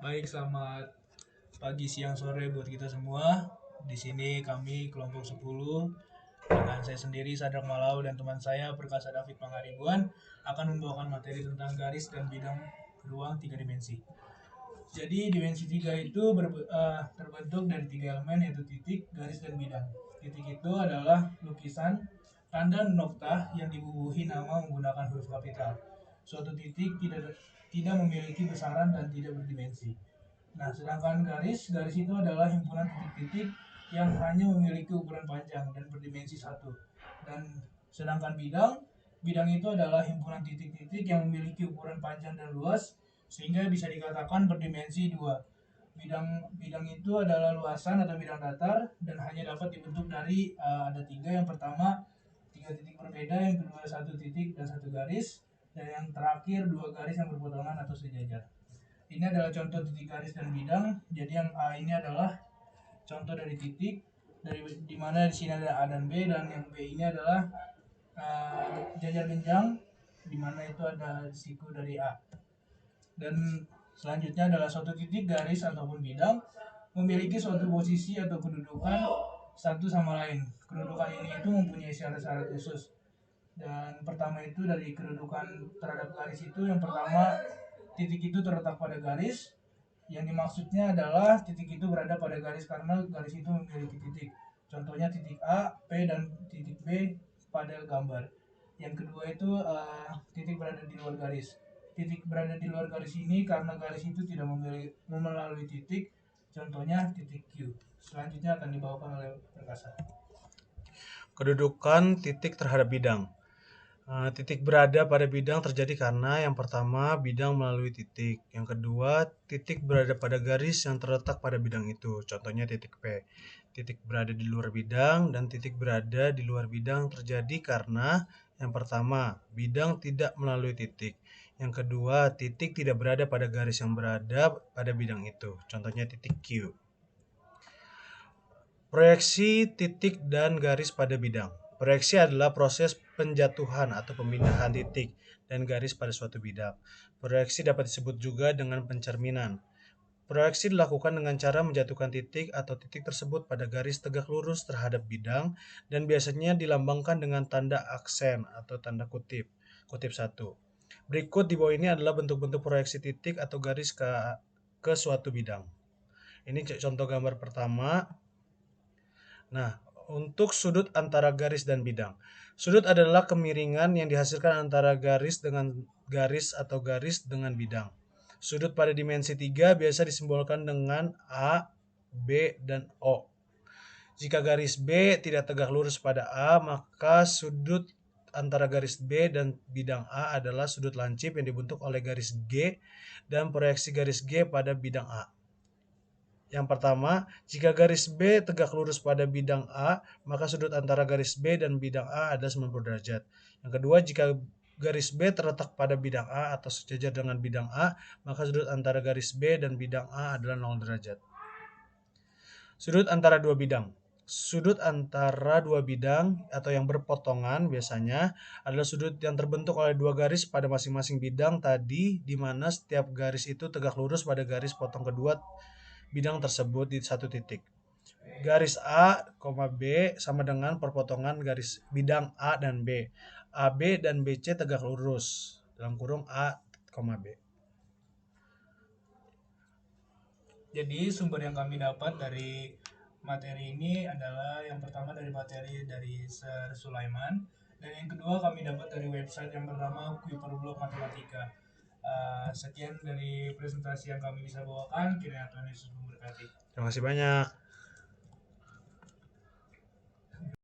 Baik, selamat pagi, siang, sore buat kita semua. Di sini kami kelompok 10 dengan saya sendiri Sadrak Malau dan teman saya Perkasa David Pangaribuan akan membawakan materi tentang garis dan bidang ruang tiga dimensi. Jadi dimensi tiga itu terbentuk dari tiga elemen yaitu titik, garis, dan bidang. Titik itu adalah lukisan tanda nokta yang dibubuhi nama menggunakan huruf kapital. Suatu titik tidak memiliki besaran dan tidak berdimensi. Nah, sedangkan garis itu adalah himpunan titik-titik yang hanya memiliki ukuran panjang dan berdimensi satu. Dan sedangkan bidang itu adalah himpunan titik-titik yang memiliki ukuran panjang dan luas sehingga bisa dikatakan berdimensi dua. Bidang itu adalah luasan atau bidang datar dan hanya dapat dibentuk dari ada tiga. Yang pertama tiga titik berbeda, yang kedua satu titik dan satu garis, dan yang terakhir dua garis yang berpotongan atau sejajar. Ini adalah contoh titik, garis, dan bidang. Jadi yang A ini adalah contoh dari titik, dari di mana di sini ada A dan B, dan yang B ini adalah jajar genjang di mana itu ada siku dari A. Dan selanjutnya adalah suatu titik, garis, ataupun bidang memiliki suatu posisi atau kedudukan satu sama lain. Kedudukan ini itu mempunyai syarat-syarat khusus. Dan pertama itu dari kedudukan terhadap garis itu, yang pertama titik itu terletak pada garis. Yang dimaksudnya adalah titik itu berada pada garis karena garis itu memiliki titik. Contohnya titik A, P, dan titik B pada gambar. Yang kedua itu titik berada di luar garis. Titik berada di luar garis ini karena garis itu tidak melalui titik. Contohnya titik Q. Selanjutnya akan dibawakan oleh Perkasa. Kedudukan titik terhadap bidang. Titik berada pada bidang terjadi karena yang pertama bidang melalui titik, yang kedua titik berada pada garis yang terletak pada bidang itu, contohnya titik P. Titik berada di luar bidang dan titik berada di luar bidang terjadi karena yang pertama bidang tidak melalui titik, yang kedua titik tidak berada pada garis yang berada pada bidang itu, contohnya titik Q. Proyeksi titik dan garis pada bidang. Proyeksi adalah proses penjatuhan atau pemindahan titik dan garis pada suatu bidang. Proyeksi dapat disebut juga dengan pencerminan. Proyeksi dilakukan dengan cara menjatuhkan titik atau titik tersebut pada garis tegak lurus terhadap bidang dan biasanya dilambangkan dengan tanda aksen atau tanda kutip. Kutip 1. Berikut di bawah ini adalah bentuk-bentuk proyeksi titik atau garis ke suatu bidang. Ini contoh gambar pertama. Nah, untuk sudut antara garis dan bidang. Sudut adalah kemiringan yang dihasilkan antara garis dengan garis atau garis dengan bidang. Sudut pada dimensi 3 biasa disimbolkan dengan A, B, dan O. Jika garis B tidak tegak lurus pada A, maka sudut antara garis B dan bidang A adalah sudut lancip yang dibentuk oleh garis G dan proyeksi garis G pada bidang A. Yang pertama, jika garis B tegak lurus pada bidang A, maka sudut antara garis B dan bidang A adalah 90 derajat. Yang kedua, jika garis B terletak pada bidang A atau sejajar dengan bidang A, maka sudut antara garis B dan bidang A adalah 0 derajat. Sudut antara dua bidang. Sudut antara dua bidang atau yang berpotongan biasanya adalah sudut yang terbentuk oleh dua garis pada masing-masing bidang tadi, di mana setiap garis itu tegak lurus pada garis potong kedua bidang tersebut di satu titik. Garis A, B sama dengan perpotongan garis bidang A dan B. AB dan BC tegak lurus dalam kurung A, B. Jadi sumber yang kami dapat dari materi ini adalah yang pertama dari materi dari Sir Sulaiman, dan yang kedua kami dapat dari website yang bernama Kuiperblog Matematika. Sekian dari presentasi yang kami bisa bawakan. Kiranya Tuhan Yesus memberkati. Terima kasih banyak.